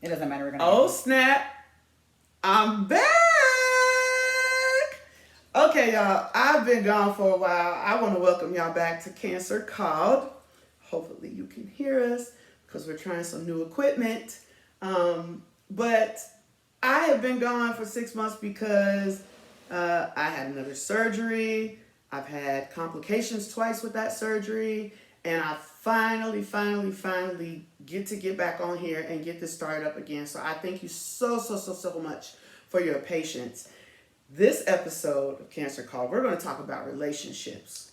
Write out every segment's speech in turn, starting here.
It doesn't matter. We're gonna. Oh snap! I'm back. Okay, y'all. I've been gone for a while. I want to welcome y'all back to Cancer Called. Hopefully, you can hear us because we're trying some new equipment. But I have been gone for 6 months because I had another surgery. I've had complications twice with that surgery, and I finally get back on here and get this started up again. So I thank you so much for your patience. This episode of Cancer Call, we're going to talk about relationships.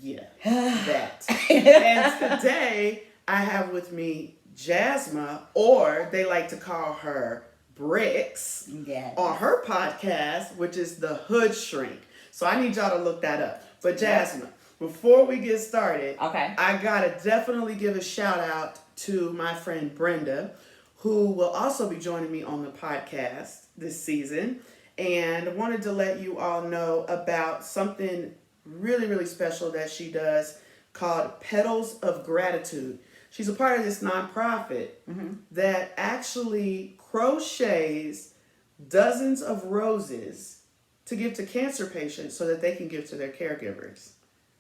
Yeah, that. And today I have with me Jasmine, or they like to call her Bricks, on her podcast, which is The Hood Shrink. So I need y'all to look that up. But Jasmine, before we get started, I gotta definitely give a shout out to my friend Brenda, who will also be joining me on the podcast this season. And I wanted to let you all know about something really special that she does called Petals of Gratitude. She's a part of this nonprofit that actually crochets dozens of roses to give to cancer patients so that they can give to their caregivers.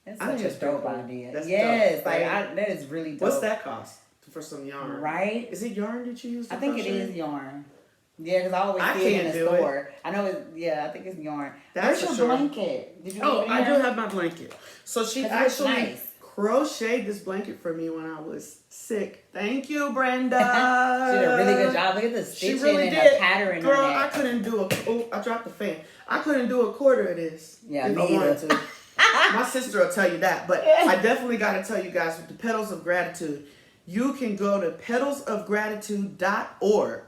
That's such a dope idea. That's yes, dope, like right? that is really dope. What's that cost for some yarn? Right? Is it yarn that you use? I think it is yarn. Yeah, because I always see it in the store. I know it's, I think it's yarn. That's Where's your blanket? Did you I do have my blanket. So she actually crocheted this blanket for me when I was sick. Thank you, Brenda. She did a really good job. Look at the stitching and the pattern. Girl, on that. I couldn't do I dropped the fan. I couldn't do a quarter of this. Yeah, if I wanted to. My sister will tell you that, but I definitely got to tell you guys with the Petals of Gratitude, you can go to petalsofgratitude.org.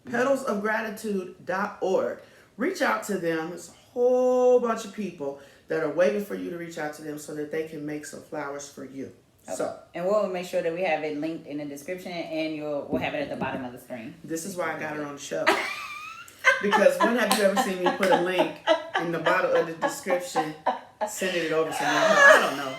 Petalsofgratitude.org. Reach out to them. There's a whole bunch of people that are waiting for you to reach out to them so that they can make some flowers for you. Okay. So, and we'll make sure that we have it linked in the description, and we'll have it at the bottom of the screen. This is why I got her on the show. Because when have you ever seen me put a link in the bottom of the description, sending it over to someone? I don't know.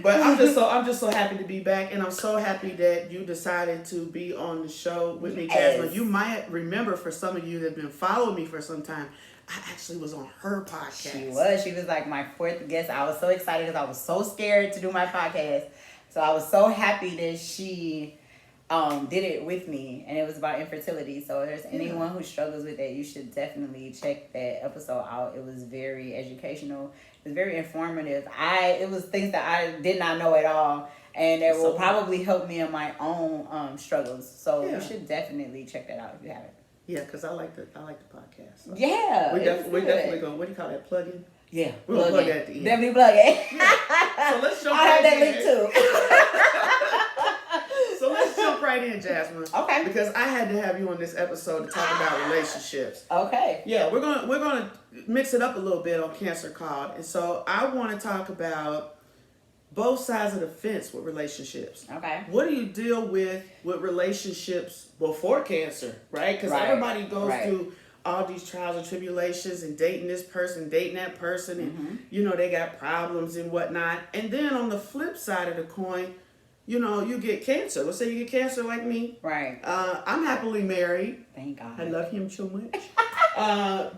But I'm just so happy to be back, and I'm so happy that you decided to be on the show with me, Jasmine. Yes. You might remember, for some of you that have been following me for some time, I actually was on her podcast. She was like my fourth guest. I was so excited because I was so scared to do my podcast. So I was so happy that she did it with me, and it was about infertility. So if there's anyone who struggles with that, you should definitely check that episode out. It was very educational. It was very informative. It was things that I did not know at all, and it will probably help me in my own struggles. So you should definitely check that out if you haven't. Yeah, because I like the podcast. So. Yeah, we're definitely going. What do you call that? Plug-in? Yeah, we're gonna plug that at the end. Definitely plug it. Yeah. So let's jump. I have that link too. So let's jump right in, Jasmine. Okay. Because I had to have you on this episode to talk about relationships. Okay. Yeah, we're gonna mix it up a little bit on Cancer Called, and so I want to talk about both sides of the fence with relationships. Okay. What do you deal with relationships before cancer, right? Because everybody goes through all these trials and tribulations and dating this person, dating that person, and they got problems and whatnot. And then on the flip side of the coin, you get cancer. Let's say you get cancer like me. Right. I'm happily married. Thank God. I love him so much.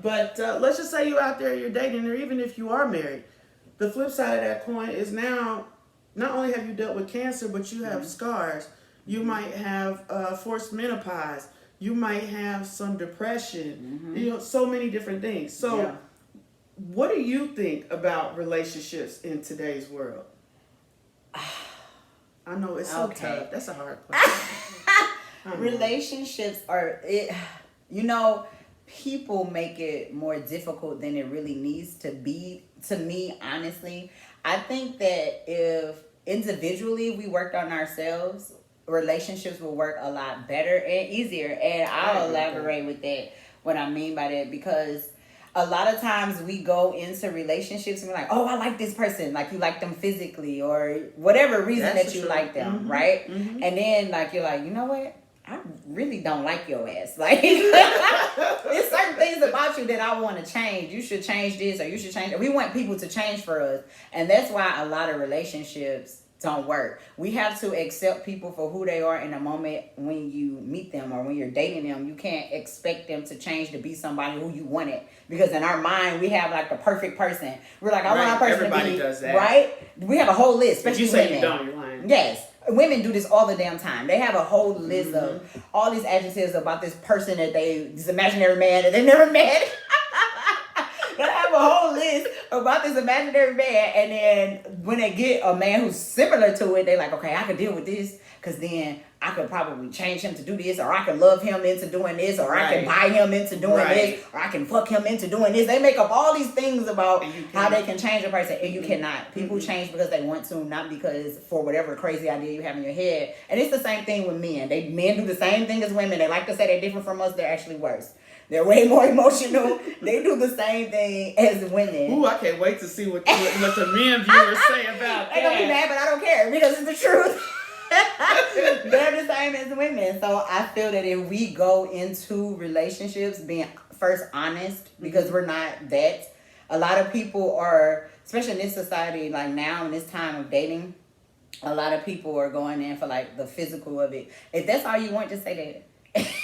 But let's just say you're out there, you're dating, or even if you are married, the flip side of that coin is now, not only have you dealt with cancer, but you have scars. You might have forced menopause. You might have some depression. So many different things. So what do you think about relationships in today's world? I know it's so tough. That's a hard question. Relationships are, people make it more difficult than it really needs to be. To me, honestly, I think that if individually we worked on ourselves, relationships will work a lot better and easier. And I'll elaborate with that, what I mean by that, because a lot of times we go into relationships and we're like, oh, I like this person. Like, you like them phically or whatever reason that you like them, right? And then, you're like, you know what? I really don't like your ass. Like, there's certain things about you that I want to change. You should change this, or you should change that. We want people to change for us. And that's why a lot of relationships don't work. We have to accept people for who they are in the moment when you meet them or when you're dating them. You can't expect them to change to be somebody who you wanted, because in our mind we have like the perfect person. We're like, I want our person Everybody to be does that. Right. We have a whole list, especially if you say women. You don't, you're lying. Yes. Women do this all the damn time. They have a whole list of all these adjectives about this person this imaginary man that they never met. They have a whole list about this imaginary man, and then when they get a man who's similar to it, they're like, okay, I can deal with this, because then I could probably change him to do this, or I can love him into doing this, or I can buy him into doing this, or I can fuck him into doing this. They make up all these things about how they can change a person, and you cannot. People change because they want to, not because for whatever crazy idea you have in your head. And it's the same thing with men. Men do the same thing as women. They like to say they're different from us. They're actually worse. They're way more emotional. They do the same thing as women. Ooh, I can't wait to see what the men viewers say about that. They're going to be mad, but I don't care, because it's the truth. They're the same as women. So I feel that if we go into relationships being first honest, because we're not that. A lot of people are, especially in this society, like now in this time of dating, a lot of people are going in for like the physical of it. If that's all you want, just say that.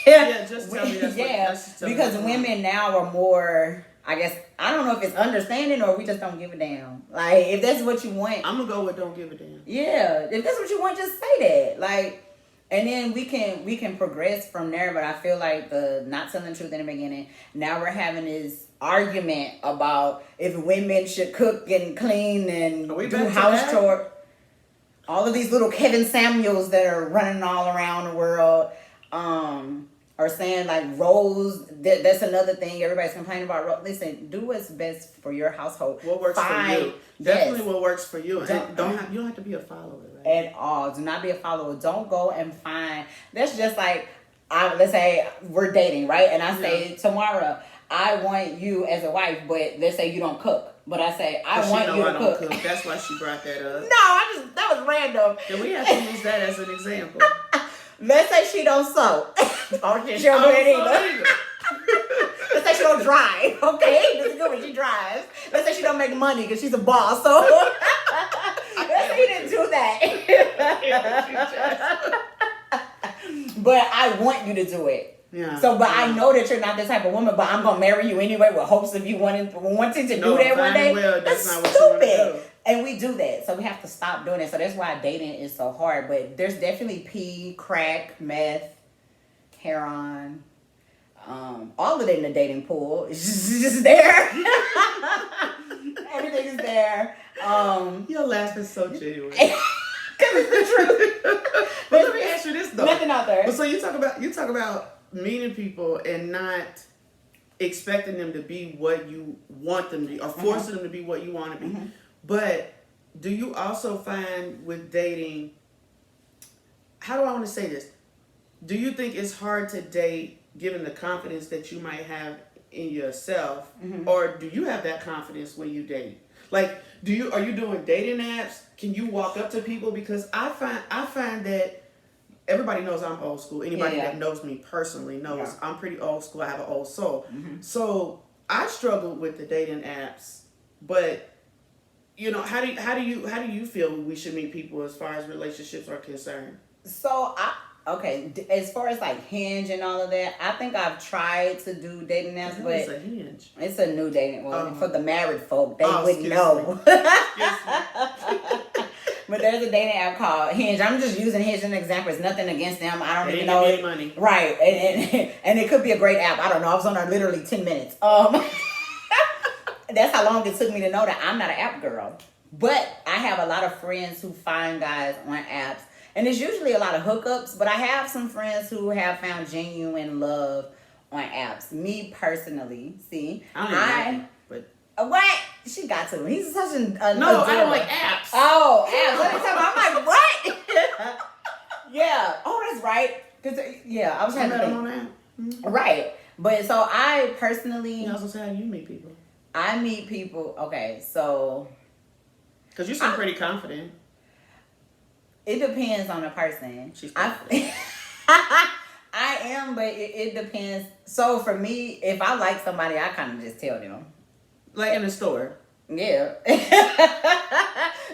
Yeah, just tell me that's because women now are more, I guess, I don't know if it's understanding or we just don't give a damn. Like, if that's what you want, I'm gonna go with don't give a damn. Yeah, if that's what you want, just say that. Like, and then we can progress from there. But I feel like the not telling the truth in the beginning. Now we're having this argument about if women should cook and clean and do house chores. All of these little Kevin Samuels that are running all around the world. Are saying like roles. That's another thing everybody's complaining about. Listen, do what's best for your household. What works for you? Definitely what works for you. And you don't have to be a follower, right? At all. Do not be a follower. Don't go and find. That's just like, let's say we're dating, right? And I say tomorrow, I want you as a wife, but let's say you don't cook. But I say, I want you to cook. That's why she brought that up. No, that was random. Then we have to use that as an example. Let's say she don't sew. She don't do it either. Let's say she don't drive. Okay, this is good when she drives. Let's say she don't make money because she's a boss. So let's say you didn't do that. But I want you to do it. Yeah. So, but I know that you're not this type of woman, but I'm gonna marry you anyway with hopes of you wanting to do that one day. Well, that's not what stupid. You want to do. And we do that. So we have to stop doing it. So that's why dating is so hard. But there's definitely pee, crack, meth, heroin, all of it in the dating pool. It's just there. Everything is there. Your laugh is so genuine. Because it's the truth. But let me ask you this though. Nothing out there. So you talk about meeting people and not expecting them to be what you want them to be, or forcing them to be what you want to be. Mm-hmm. But do you also find with dating, how do I want to say this? Do you think it's hard to date given the confidence that you might have in yourself, or do you have that confidence when you date? Like, are you doing dating apps? Can you walk up to people? Because I find that everybody knows I'm old school. Anybody that knows me personally knows I'm pretty old school. I have an old soul. Mm-hmm. So I struggled with the dating apps, but how do you feel we should meet people as far as relationships are concerned? So as far as like Hinge and all of that, I think I've tried to do dating apps, but it's a Hinge. It's a new dating one for the married folk. They wouldn't know. But there's a dating app called Hinge. I'm just using Hinge as an example. It's nothing against them. I don't even know it. Money. Right, and it could be a great app. I don't know. I was on there literally 10 minutes. That's how long it took me to know that I'm not an app girl. But I have a lot of friends who find guys on apps. And it's usually a lot of hookups. But I have some friends who have found genuine love on apps. Me personally, see. I don't what? She got to him. He's such a no, I don't like apps. Oh, apps. Let me tell you. I'm like, what? Yeah. Oh, that's right. I was trying to think. On app. Mm-hmm. Right. But so I personally... You also say how you meet people. I meet people... Okay, so... Because you seem pretty confident. It depends on the person. She's confident. I am, but it depends. So for me, if I like somebody, I kind of just tell them. Like in the store. Yeah.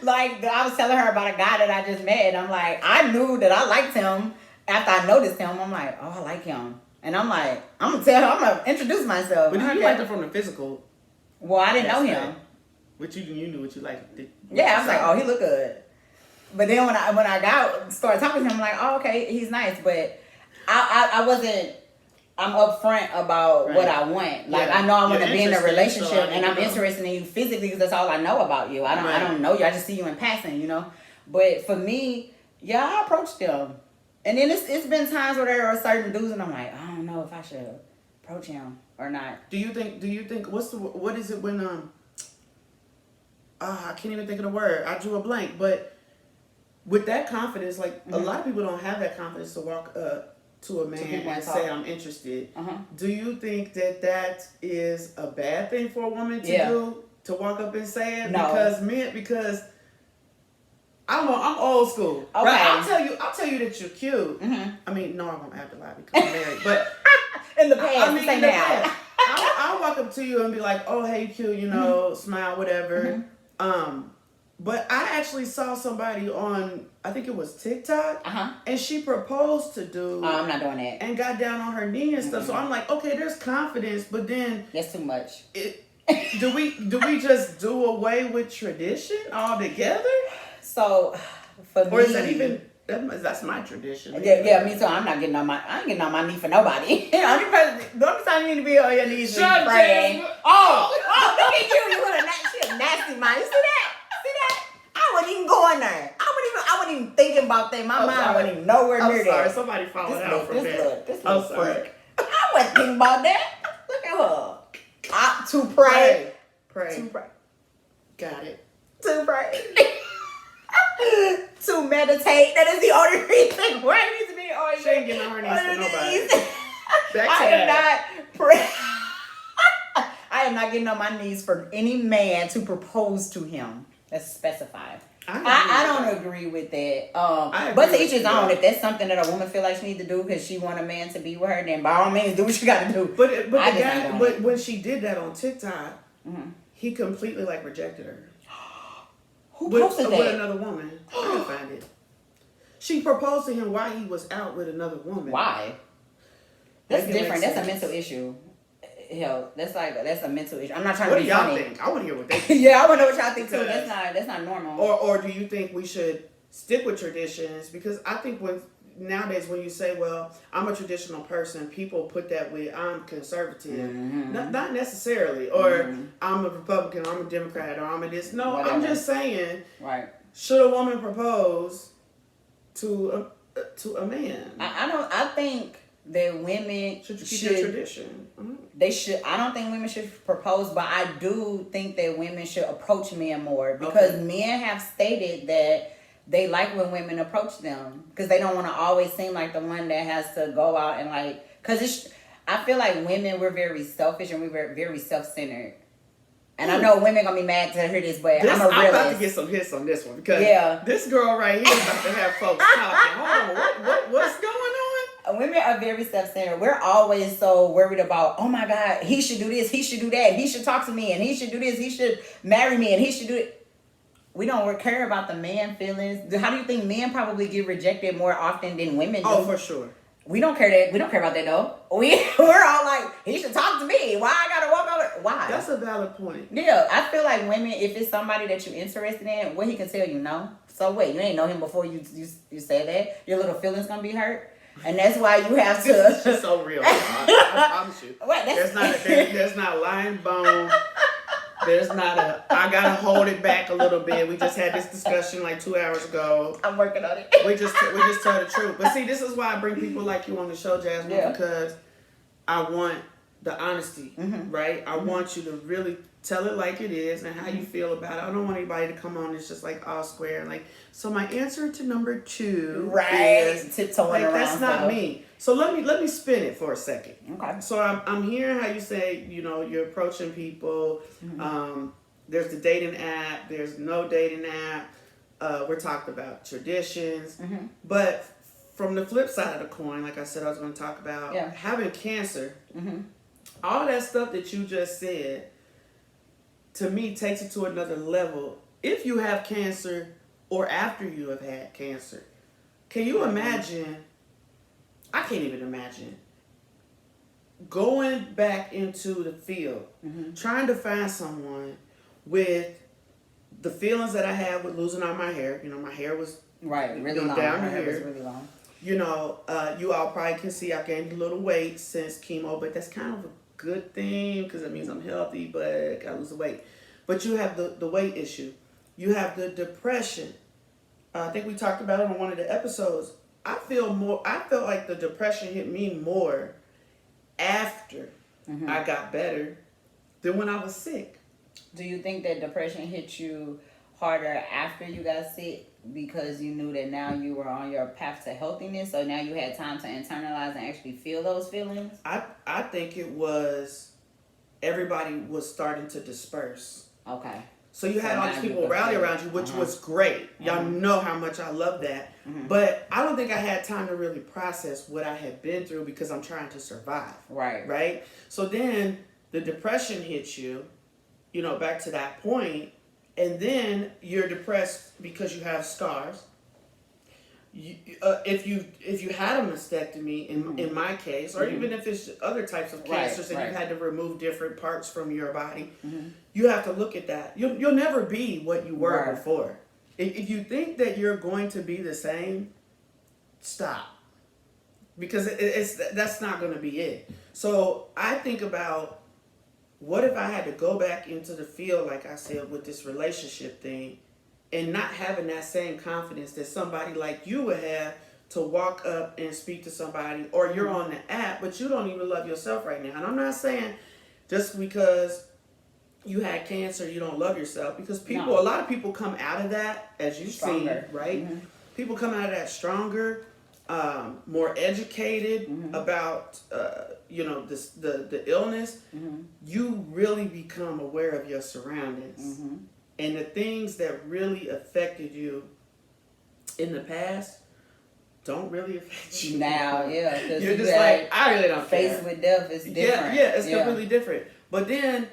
Like, I was telling her about a guy that I just met, and I'm like, I knew that I liked him after I noticed him. I'm like, oh, I like him. And I'm like, I'm going to tell her, I'm going to introduce myself. But you liked him from the physical. Well, I didn't know him. But you knew what you liked. Yeah, I was like, oh, he look good. But then when I started talking to him, I'm like, oh, okay, he's nice. But I wasn't, I'm upfront about what I want. Like, I know I want to be in a relationship, and I'm interested in you physically because that's all I know about you. I don't know you. I just see you in passing, you know. But for me, yeah, I approached them. And then it's been times where there are certain dudes, and I'm like, I don't know if I should approach him or not. Do you think what is it when I can't even think of the word. I drew a blank, but with that confidence, like a lot of people don't have that confidence to walk to a man and say I'm interested. Do you think that is a bad thing for a woman to do, to walk up and say it? No. Because I'm old school. Okay. Right? I'll tell you that you're cute. I mean, no, I won't have to lie because I'm married, but in the past, in the past. I'll walk up to you and be like, oh, hey, cute, you know, smile, whatever. But I actually saw somebody on, I think it was TikTok, and she proposed to dude. Oh, I'm not doing that. And got down on her knee and stuff. So I'm like, okay, there's confidence, but then that's too much. Do we just do away with tradition altogether? So for me, or is that even? That's my tradition. Yeah, me too. I ain't getting on my knee for nobody. The only time you need to be on your knees is praying. Oh, look at you! You she a nasty mind. You see that? I wasn't even going there. I wasn't even thinking about that. My mind wasn't even nowhere near that. I'm sorry. Somebody followed out from that. This little freak. I wasn't thinking about that. Look at her. To pray. To pray. Got it. To pray. To meditate. That is the only reason why it needs to be on. She ain't getting on her knees for nobody. I am not pray. I am not getting on my knees for any man to propose to him. That's specified. I don't agree with that. But to each his own. If that's something that a woman feel like she needs to do because she want a man to be with her, then by all means do what you got to do. But when she did that on TikTok, he completely rejected her. Who posted that? With another woman. I can't find it. She proposed to him while he was out with another woman. Why? That's different. That's a mental issue. Hell, that's a mental issue. I'm not trying to be funny. What do y'all think? I want to hear what they think. Yeah, I want to know what y'all think too. That's not normal. Or do you think we should stick with traditions? Because I think nowadays when you say, well, I'm a traditional person, people put that with I'm conservative. Not necessarily. Or I'm a Republican, or I'm a Democrat, or I'm a this. No, whatever. I'm just saying, should a woman propose to a man? I think that women should keep their tradition. They should. I don't think women should propose, but I do think that women should approach men more because men have stated that they like when women approach them because they don't want to always seem like the one that has to go out and because I feel like women, we're very selfish and we're very self-centered. And I know women gonna be mad to hear this, but I'm a realist. I'm about to get some hits on this one because this girl right here is about to have folks talking. Hold on, what's going on? Women are very self-centered. We're always so worried about, oh my God, he should do this, he should do that, he should talk to me, and he should do this, he should marry me, and he should do it. We don't care about the man feelings. How do you think men probably get rejected more often than women do? Oh, for sure. We don't care that. We don't care about that though. We're all like, he should talk to me. Why I gotta walk over? Why? That's a valid point. Yeah, I feel like women, if it's somebody that you're interested in, what he can tell you no. So wait, you ain't know him before you said that. Your little feelings gonna be hurt. And that's why you have to. This is just so real. I promise you. There's not lying bone. There's not I gotta hold it back a little bit. We just had this discussion 2 hours ago. I'm working on it. We just tell the truth. But see, this is why I bring people like you on the show, Jasmine, because I want the honesty, right? I want you to really tell it like it is and how you feel about it. I don't want anybody to come on that's just all square. So my answer to number 2 is tiptoeing around. That's not me. So let me spin it for a second. Okay. So I'm hearing how you say, you're approaching people. There's the dating app. There's no dating app. We're talking about traditions. But from the flip side of the coin, like I said, I was going to talk about having cancer. All that stuff that you just said, to me, takes it to another level. if you have cancer or after you have had cancer, can you imagine? I can't even imagine going back into the field, trying to find someone with the feelings that I had with losing all my hair. You know, my hair was really long. down My hair here. was really long. You know, you all probably can see I gained a little weight since chemo, but that's kind of a good thing because it means I'm healthy, but I gotta lose the weight. But you have the weight issue. You have the depression. I think we talked about it on one of the episodes. I felt like the depression hit me more after I got better than when I was sick. Do you think that depression hit you harder after you got sick because you knew that now you were on your path to healthiness, so now you had time to internalize and actually feel those feelings? I think it was everybody was starting to disperse. Okay. So you had all these people rally around you, which was great. Y'all know how much I love that. But I don't think I had time to really process what I had been through because I'm trying to survive. Right? So then the depression hits you, you know, back to that point, and then you're depressed because you have scars. If you had a mastectomy, in my case, or even if it's other types of cancers and you've had to remove different parts from your body, you have to look at that. You'll never be what you were before. If you think that you're going to be the same, stop. Because that's not going to be it. So I think about, what if I had to go back into the field, like I said, with this relationship thing, and not having that same confidence that somebody like you would have to walk up and speak to somebody, or you're on the app, but you don't even love yourself right now. And I'm not saying just because you had cancer, you don't love yourself, because a lot of people come out of that, as you've seen, right? People come out of that stronger, more educated about, the illness. You really become aware of your surroundings. And the things that really affected you in the past don't really affect you now. You're just like, I really don't care. Faced with death is different. It's completely different. But then,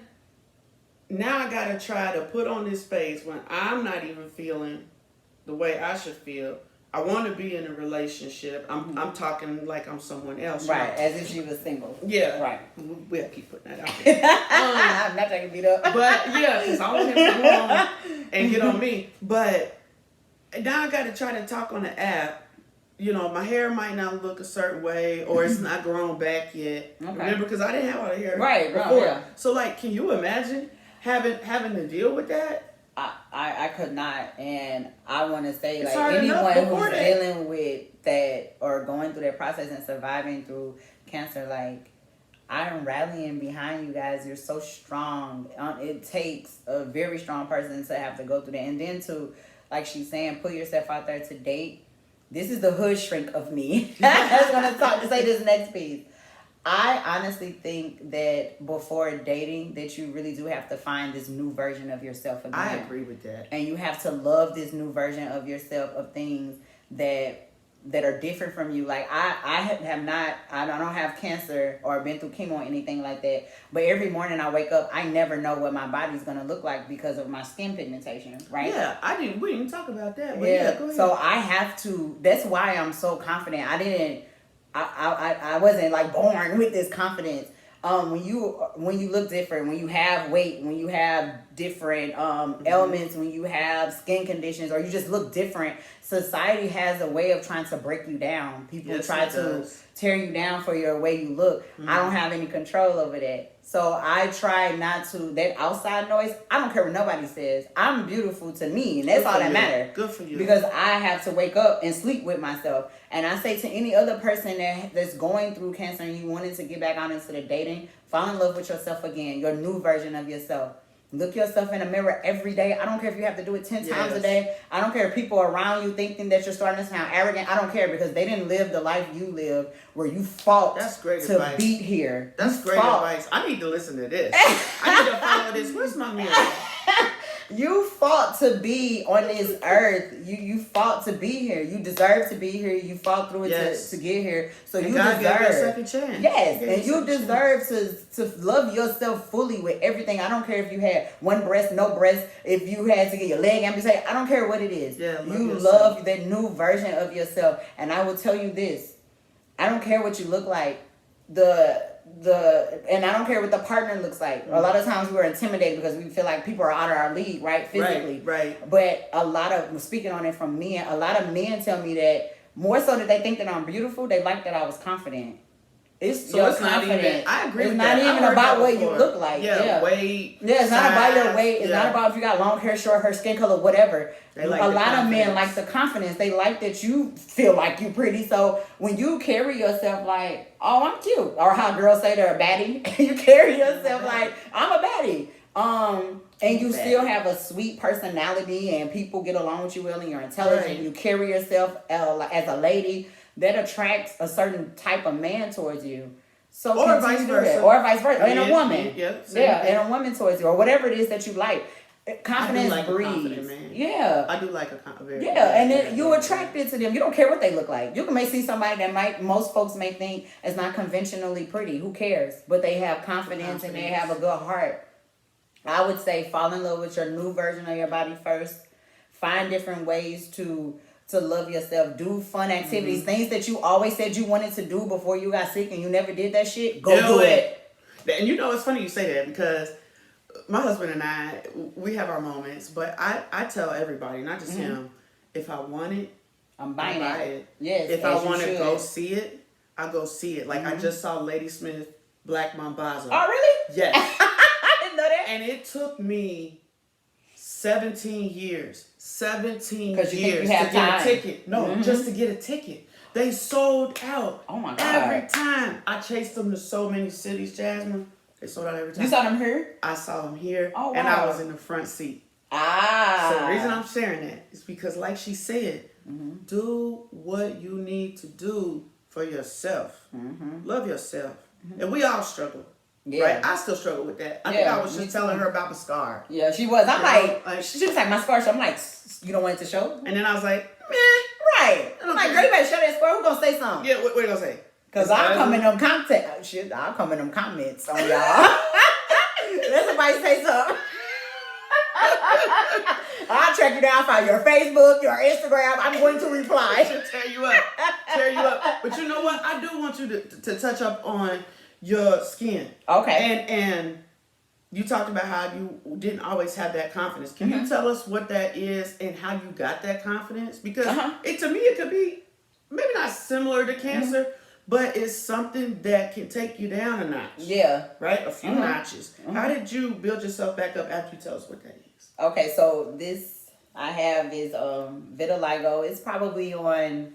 now I gotta try to put on this face when I'm not even feeling the way I should feel. I want to be in a relationship. I'm talking like I'm someone else. Right, as if she was single. Yeah. Right. We'll keep putting that out there. I'm not taking beat up. But, because I want him to come on and get on me. But now I got to try to talk on the app. You know, my hair might not look a certain way, or it's not grown back yet. Okay. Remember, because I didn't have all the hair before. So, like, can you imagine having to deal with that? I could not, and I want to say, like, anyone who's dealing with that or going through that process and surviving through cancer, like, I'm rallying behind you guys. You're so strong. It takes a very strong person to have to go through that, and then to, like she's saying, put yourself out there to date. This is the hood shrink of me. I was going to say this next piece. I honestly think that before dating, that you really do have to find this new version of yourself again. I agree with that. And you have to love this new version of yourself, of things that are different from you. Like, I don't have cancer or been through chemo or anything like that. But every morning I wake up, I never know what my body's going to look like because of my skin pigmentation, right? Yeah, we didn't talk about that. But yeah, go ahead. So I have to, that's why I'm so confident. I wasn't like born with this confidence. When you look different, when you have weight, when you have different ailments, when you have skin conditions, or you just look different, society has a way of trying to break you down. People try to tear you down for your way you look. I don't have any control over that. So I try not to, that outside noise, I don't care what nobody says. I'm beautiful to me, and that's all that matters. Good for you. Because I have to wake up and sleep with myself. And I say to any other person that's going through cancer and you wanted to get back out into the dating, fall in love with yourself again, your new version of yourself. Look yourself in the mirror every day. I don't care if you have to do it 10 times a day. I don't care if people around you thinking that you're starting to sound arrogant. I don't care, because they didn't live the life you lived where you fought to be here. That's great advice. I need to listen to this. I need to follow this. Where's my mirror? You fought to be on this earth. You fought to be here. You deserve to be here. You fought through it to get here. So and you God deserve gave you a second chance. Yes, and you deserve to love yourself fully with everything. I don't care if you had one breast, no breast, if you had to get your leg amputated. I don't care what it is. Yeah, you love that new version of yourself. And I will tell you this. I don't care what you look like. And I don't care what the partner looks like. A lot of times we're intimidated because we feel like people are out of our league, right? Physically. Right. But speaking on it from men, a lot of men tell me that more so that they think that I'm beautiful, they like that I was confident. It's not even. I agree. It's not even about what you look like. Weight. Yeah, it's not about your weight. It's not about if you got long hair, short hair, skin color, whatever. A lot of men like the confidence. They like that you feel like you pretty. So when you carry yourself like, oh, I'm cute, or how girls say they're a baddie, you carry yourself like I'm a baddie. And you still have a sweet personality, and people get along with you well, and you're intelligent. Right. You carry yourself as a lady. That attracts a certain type of man towards you. So or vice versa. Or vice versa. And a woman. Yeah, and a woman towards you. Or whatever it is that you like. Confidence breeds. Yeah. I do like a very and then you're attracted to them. You don't care what they look like. You may see somebody that most folks may think is not conventionally pretty. Who cares? But they have confidence and they have a good heart. I would say fall in love with your new version of your body first. Find different ways to love yourself. Do fun activities. Things that you always said you wanted to do before you got sick and you never did that shit. Go do it. And you know, it's funny you say that because my husband and I, we have our moments, but I tell everybody, not just him, if I want it, I'm buying it. Yes. If I want to go see it, I go see it. Like I just saw Lady Smith Black Mambazo. Oh, really? Yes. I didn't know that. And it took me 17 years to get a ticket. No, just to get a ticket. They sold out. Oh my God. Every time. I chased them to so many cities, Jasmine. They sold out every time. You saw them here? I saw them here. Oh, wow. And I was in the front seat. So the reason I'm sharing that is because like she said, do what you need to do for yourself. Love yourself. And we all struggle. Yeah. Right? I still struggle with that. I think I was just telling her about the scar. Yeah, she was. I'm like, she was like, my scar. So I'm like, you don't want it to show? And then I was like, meh. Right. I'm like, girl, you better show that scar. Who's going to say something? Yeah, what are you going to say? Because I'll come in them comments on y'all. Let somebody say something. I'll track you down, find your Facebook, your Instagram. I'm going to reply. She'll tear you up. But you know what? I do want you to touch up on your skin. Okay. And you talked about how you didn't always have that confidence. Can you tell us what that is and how you got that confidence? Because to me, it could be maybe not similar to cancer, but it's something that can take you down a notch. Yeah. Right? A few notches. How did you build yourself back up after you tell us what that is? Okay, so this I have is vitiligo. It's probably on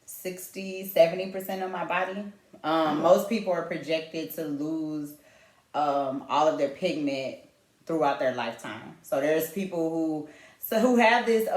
60-70% of my body. Most people are projected to lose all of their pigment throughout their lifetime. So there's people who have this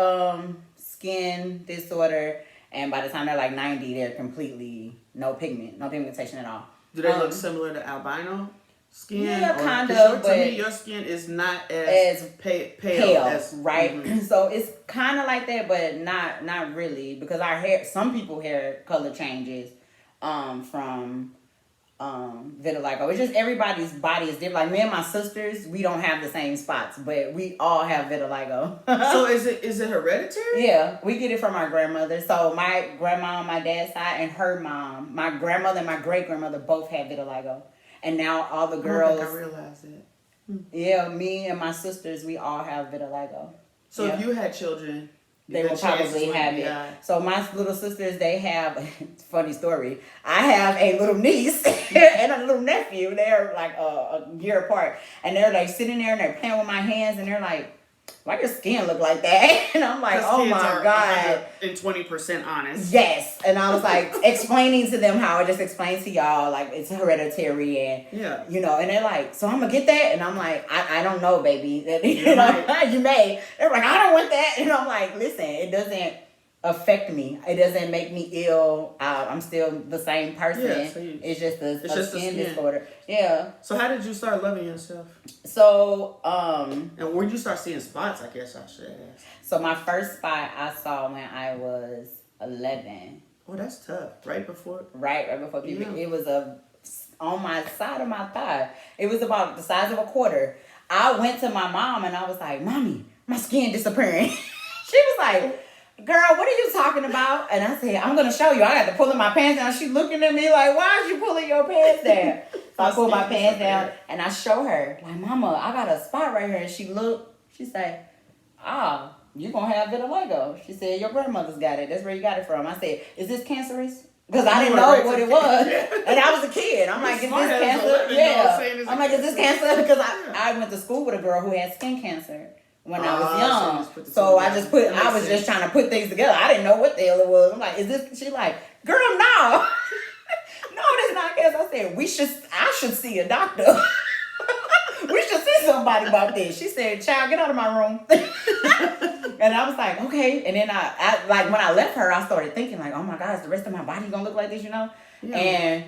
skin disorder, and by the time they're like 90, they're completely no pigmentation at all. Do they look similar to albino skin? Yeah, kind of. To me, your skin is not as pale as, right? So it's kind of like that, but not really, because our hair, some people hair color changes from vitiligo. It's just everybody's body is different. Like me and my sisters, we don't have the same spots, but we all have vitiligo. So is it hereditary? Yeah, we get it from our grandmother. So my grandma on my dad's side and her mom, my grandmother and my great grandmother both had vitiligo. And now all the girls. I don't think I realized that. Yeah, me and my sisters, we all have vitiligo. So if you had children, they will probably have it. So my little sisters, they have, funny story, I have a little niece and a little nephew. They're like a year apart. And they're like sitting there and they're playing with my hands and they're like, why your skin look like that? And I'm like, oh my God. And 20% honest. Yes. And I was like explaining to them how I just explained to y'all, like it's hereditary and, you know, and they're like, so I'm going to get that? And I'm like, I don't know, baby. You know, you may. They're like, I don't want that. And I'm like, listen, it doesn't affect me. It doesn't make me ill. I'm still the same person. Yeah, so it's just it's a just skin the skin. disorder. Yeah. So how did you start loving yourself? So And when you start seeing spots, I guess I should ask. So my first spot I saw when I was 11. Oh, that's tough. Right before Puberty. Yeah. It was on my side of my thigh. It was about the size of a quarter. I went to my mom and I was like, "Mommy, my skin disappearing." She was like, "Girl, what are you talking about?" And I said, "I'm gonna show you." I got to pulling my pants down. She looking at me like, "Why is you pulling your pants down?" So I pulled my pants down and I show her, like, "Mama, I got a spot right here." And she looked. She said, "Ah, you gonna have vitiligo." She said, "Your grandmother's got it. That's where you got it from." I said, "Is this cancerous?" Because I didn't know what it was. And I was a kid. I'm like, "Is this cancer?" Yeah. I'm like, "Is this cancer?" Because I went to school with a girl who had skin cancer when I was young. So I was just trying to put things together. I didn't know what the hell it was. I'm like, "Is this?" She like, "Girl, no." No, that's not cancer. I said, I should see a doctor. We should see somebody about this. She said, "Child, get out of my room." And I was like, "Okay." And then I like when I left her, I started thinking like, "Oh my gosh, the rest of my body gonna look like this, you know?" Yeah. And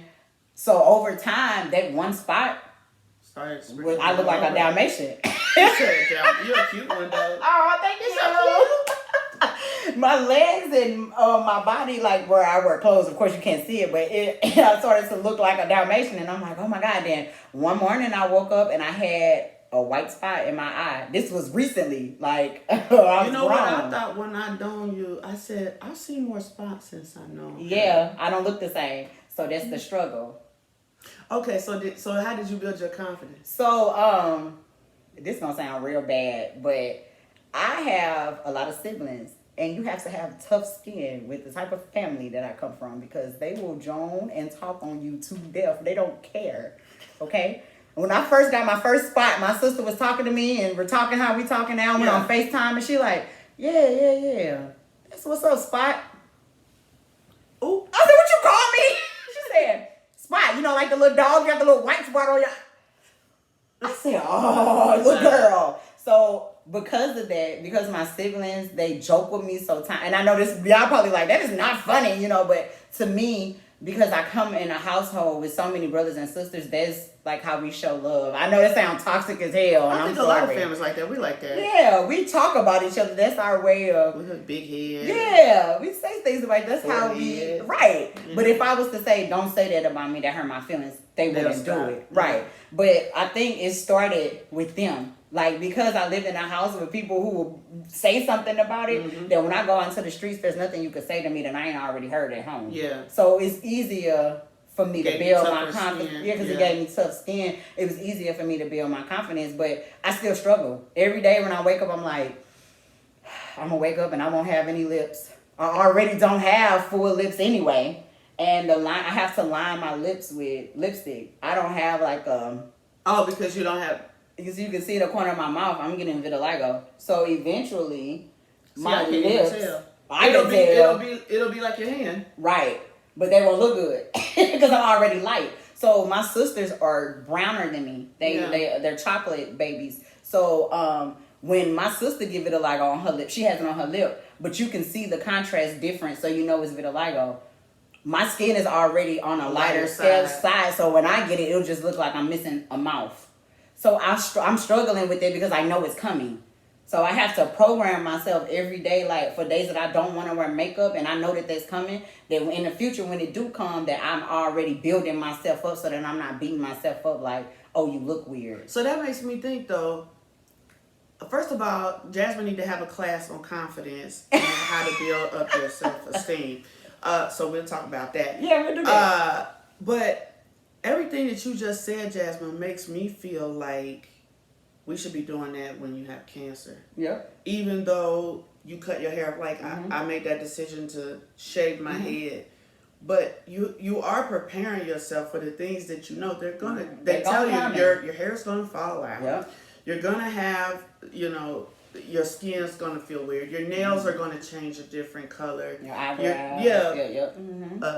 so over time, that one spot, I look like a Dalmatian. You're a cute one, though. Oh, thank you so much. My legs and my body, like where I wear clothes, of course you can't see it, but I started to look like a Dalmatian, and I'm like, "Oh my God." Then one morning I woke up and I had a white spot in my eye. This was recently, like, I was what I grown. thought when I known you? I said, I've seen more spots since I know. Yeah, I don't look the same, so that's the struggle. Okay, so how did you build your confidence? So this gonna sound real bad, but I have a lot of siblings. And you have to have tough skin with the type of family that I come from, because they will drone and talk on you to death. They don't care. Okay? When I first got my first spot, my sister was talking to me and we're talking how we talking now. Went on FaceTime and she like, yeah. That's what's up, Spot. Ooh. I said, "What you call me?" She said, "Spot, like the little dog, you got the little white spot on your." I said, "Oh, little girl." So because of that, because my siblings, they joke with me so time, and I know this, y'all probably like, "That is not funny," but to me, because I come in a household with so many brothers and sisters, that's like how we show love. I know that sounds toxic as hell, and I think a lot of families like that. We like that. Yeah, we talk about each other. That's our way of. We have big head. Yeah, we say things like that's how we right. Mm-hmm. But if I was to say, "Don't say that about me," that hurt my feelings, they wouldn't do it. Right. But I think it started with them. Like, because I lived in a house with people who will say something about it, that when I go into the streets, there's nothing you could say to me that I ain't already heard at home. Yeah. So it's easier for me to build my confidence. Yeah, because it gave me tough skin. It was easier for me to build my confidence, but I still struggle. Every day when I wake up, I'm like, I'm going to wake up and I won't have any lips. I already don't have full lips anyway. And I have to line my lips with lipstick. I don't have like Oh, because you don't have... Because you can see the corner of my mouth, I'm getting vitiligo. So eventually, my lips, I can tell. It'll be like your hand. Right. But they won't look good because I'm already light. So my sisters are browner than me. They're chocolate babies. So when my sister get vitiligo on her lip, she has it on her lip, but you can see the contrast difference, so you know it's vitiligo. My skin is already on a lighter side, so when I get it, it'll just look like I'm missing a mouth. So I'm struggling with it because I know it's coming. So I have to program myself every day, like for days that I don't want to wear makeup and I know that that's coming, that in the future when it do come, that I'm already building myself up so that I'm not beating myself up like, "Oh, you look weird." So that makes me think though, first of all, Jasmine need to have a class on confidence and how to build up your self-esteem. So we'll talk about that. Yeah, we'll do that. But everything that you just said, Jasmine, makes me feel like we should be doing that when you have cancer. Yeah. Even though you cut your hair, like I made that decision to shave my head. But you are preparing yourself for the things that you know they tell you your hair's gonna fall out. Yeah. You're gonna have, your skin's gonna feel weird. Your nails are gonna change a different color. Your eyebrows.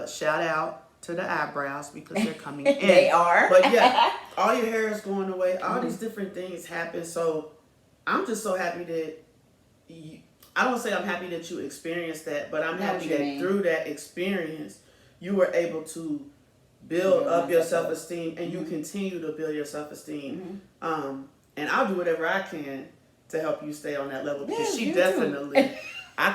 Shout out to the eyebrows because they're coming in. They are. But yeah, all your hair is going away. All these different things happen. So I'm just so happy that I don't say I'm happy that you experienced that, but I'm I know happy what you that mean. through that experience, you were able to build up your myself up. self-esteem, and you continue to build your self-esteem. Mm-hmm. And I'll do whatever I can to help you stay on that level, because Yes, she you definitely. too. I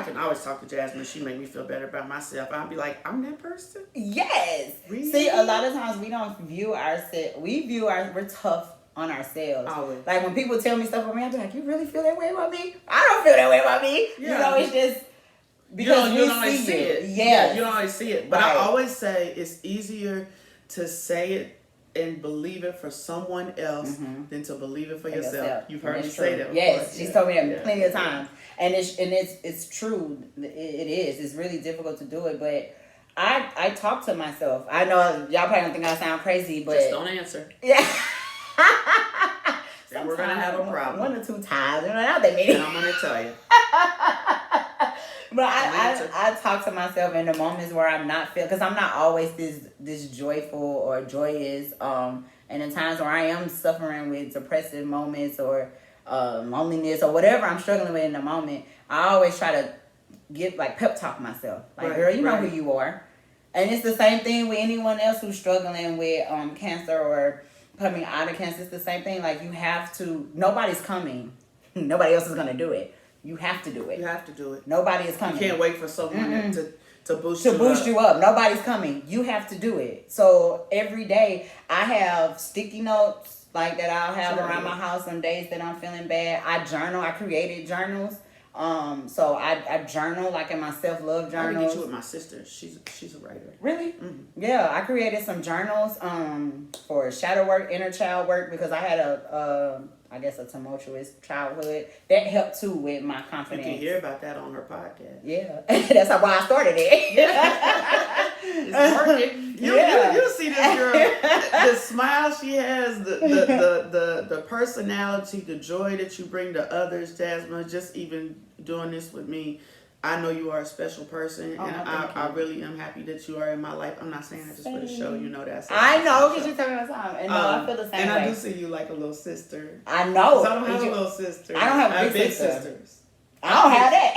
can always talk to Jasmine. She make me feel better about myself. I'll be like, I'm that person. Yes. Really? See, a lot of times we don't view ourselves. We're tough on ourselves. Always. Like when people tell me stuff about me, I be like, "You really feel that way about me? I don't feel that way about me." Yeah. You know, it's just because you don't always see it. Yes. You don't always see it. But Right. I always say it's easier to say it and believe it for someone else than to believe it for yourself. You've heard me say that before. Yes, she's told me that plenty of Yeah. times, and it's true. It is. It's really difficult to do it, but I talk to myself. I know y'all probably don't think I sound crazy, but Just don't answer. yeah. And we're gonna have a problem. One or two times, not that many. And I'm gonna tell you. But I talk to myself in the moments where I'm not feeling, because I'm not always this joyful or joyous. And in times where I am suffering with depressive moments or loneliness or whatever I'm struggling with in the moment, I always try to give like pep talk myself. Like, Right, girl, you know right. who you are. And it's the same thing with anyone else who's struggling with cancer or coming out of cancer. It's the same thing. Like, you have to. Nobody's coming. Nobody else is gonna do it. You have to do it. You have to do it. Nobody is You coming. can't wait for someone to boost you up. Nobody's coming. You have to do it. So every day I have sticky notes like that I'll have around my house on days that I'm feeling bad. I journal. I created journals. So I journal like in my self-love I can journals. get you with my sister. She's a writer. Really? Yeah, I created some journals for shadow work, inner child work, because I had a tumultuous childhood. That helped too with my confidence. You can hear about that on her podcast. Yeah, that's why I started it. It's working. You see this girl, the smile she has, the personality, the joy that you bring to others, Jasmine. Just even doing this with me, I know you are a special person, and I really am happy that you are in my life. I'm not saying that just for the show, you know that. I know, because you tell me all the time, and I feel the same and way. I do see you like a little sister. I know. 'Cause I don't have a little sister. I don't have a big sister. sisters. I don't have that.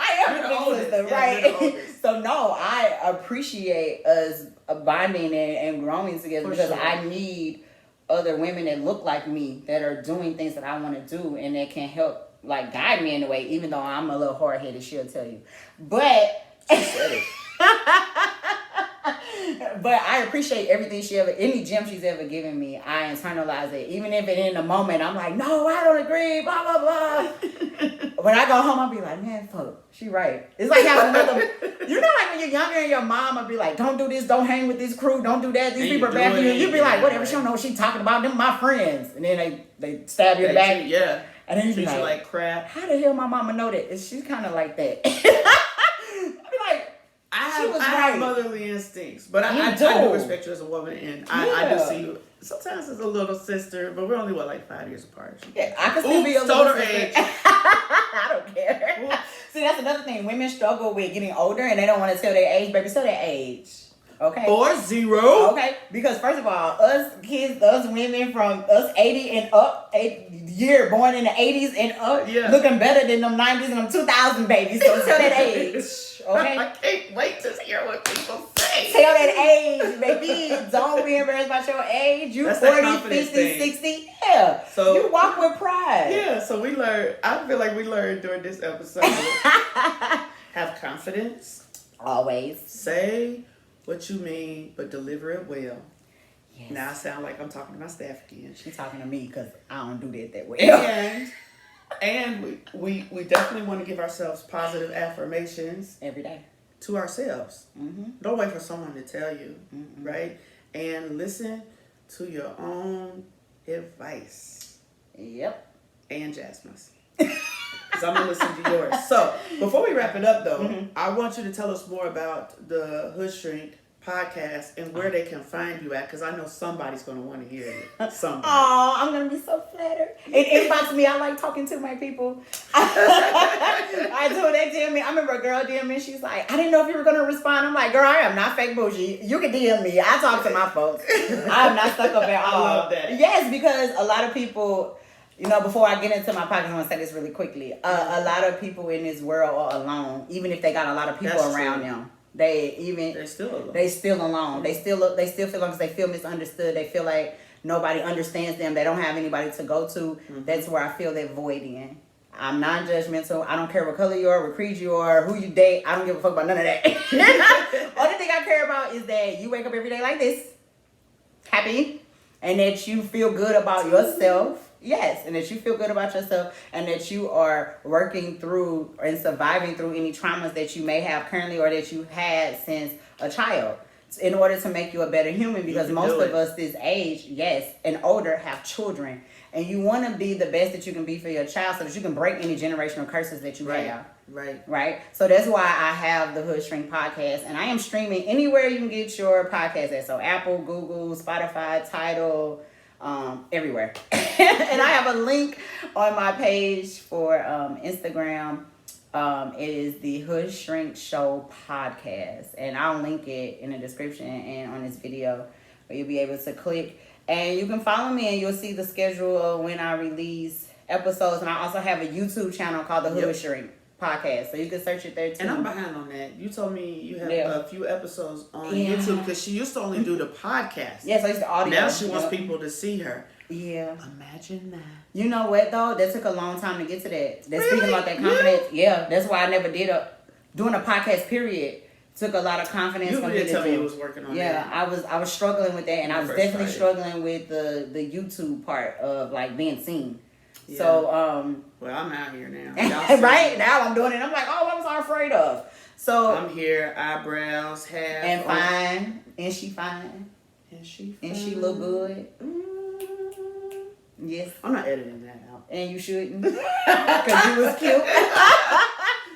I am You're the the oldest. sister, Yeah, right? you're the oldest. So no, I appreciate us bonding and growing together, For because sure. I need other women that look like me, that are doing things that I want to do, and that can help like guide me in a way. Even though I'm a little hard headed, she'll tell you, but. She said it. But I appreciate everything any gem she's ever given me. I internalize it, even if in the moment I'm like, no, I don't agree, blah blah blah. When I go home, I'll be like, man, fuck, she right. It's like having another, like when you're younger and your mom will be like, don't do this, don't hang with this crew, don't do that. These And people are you bad do for you. it, You be like, yeah, whatever, right. she don't know what she talking about. Them my friends, and then they stab you in the back. Yeah. And then you be Treat you like, like crap. how the hell my mama know that? She's kind of like that. I be like, I was have right. motherly instincts, but You I do. do respect you as a woman, and I do Yeah. see you. Sometimes as a little sister, but we're only like 5 years apart. yeah, I can still be a Oops, little told her sister. age. I don't care. Oops. See, that's another thing. Women struggle with getting older, and they don't want to tell their age. Baby, tell their age. Okay. 40. Okay, because first of all, us kids, us women from us 80 and up, born in the 80s and up, Yeah. looking better than them 90s and them 2000 babies. So tell that age. Okay. I can't wait to hear what people say. Tell that age, baby. Don't be embarrassed about your age. You That's that 40, confidence 50, thing. 60. Yeah. So- you walk with pride. Yeah, so we learned. I feel like we learned during this episode. Have confidence. Always. Say what you mean, but deliver it well. Yes. Now I sound like I'm talking to my staff again. She's talking to me because I don't do that well. And we definitely want to give ourselves positive affirmations Every day. to ourselves. Mm-hmm. Don't wait for someone to tell you, right? And listen to your own advice. Yep. And Jasmine's. Because I'm going to listen to yours. So, before we wrap it up, though, I want you to tell us more about the Hood Shrink podcast and where they can find you at, because I know somebody's going to want to hear you. Somebody. Oh, I'm going to be so flattered. And inbox me. I like talking to my people. I do. They DM me. I remember a girl DM me. She's like, I didn't know if you were going to respond. I'm like, girl, I am not fake bougie. You can DM me. I talk to my folks. I am not stuck up at all. I love that. Yes, because a lot of people, before I get into my podcast, I want to say this really quickly. A lot of people in this world are alone, even if they got a lot of people That's around true. them. They're still alone. They still alone. They still feel alone because they feel misunderstood. They feel like nobody understands them. They don't have anybody to go to. That's where I feel that void in. I'm non-judgmental. I don't care what color you are, what creed you are, who you date. I don't give a fuck about none of that. Only thing I care about is that you wake up every day like this, happy, and that you feel good about yourself. Yes, and that you feel good about yourself, and that you are working through and surviving through any traumas that you may have currently or that you had since a child, in order to make you a better human. Because most of us this age, yes, and older, have children, and you want to be the best that you can be for your child so that you can break any generational curses that you have. Right. So that's why I have the Hood Shrink podcast, and I am streaming anywhere you can get your podcast at. So Apple, Google, Spotify, Tidal, everywhere. And I have a link on my page for Instagram. It is the Hood Shrink Show podcast, and I'll link it in the description and on this video, where you'll be able to click, and you can follow me, and you'll see the schedule of when I release episodes. And I also have a YouTube channel called the Hood Shrink podcast, so you can search it there too. And I'm behind on that. You told me you have a few episodes on YouTube, because she used to only do the podcast. Yes, I used to audio. Now she wants people to see her. Yeah. Imagine that. You know what though? That took a long time to get to that. That's Really? speaking about that confidence. Yeah, that's why I never did doing a podcast. Period. Took a lot of confidence. You from did me tell to me do. you was working on that. Yeah, I was struggling with that, and I was First definitely started. struggling with the YouTube part of like being seen. Yeah. So well, I'm out here now. Y'all see right me. now I'm doing it. I'm like, oh, what was I afraid of? So I'm here, eyebrows, hair, and fine, and she fine, and she look good. Yes, I'm not editing that out. and you shouldn't, because you was cute.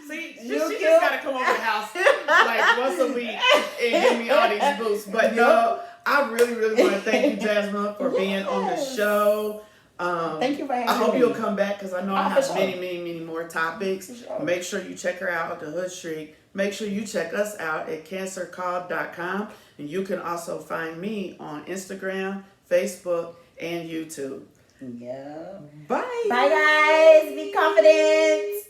See, she You just cute. gotta come over the house like once a week and give me all these boosts. But no, I really, really want to thank you, Jasmine, for being on the show. Thank you for having I hope me. you'll come back, because I know I Oh, have for sure. many, many, many more topics. sure. Make sure you check her out at the Hood Streak. Make sure you check us out at cancercalled.com. And you can also find me on Instagram, Facebook, and YouTube. Yeah. Bye. Bye guys. Be confident.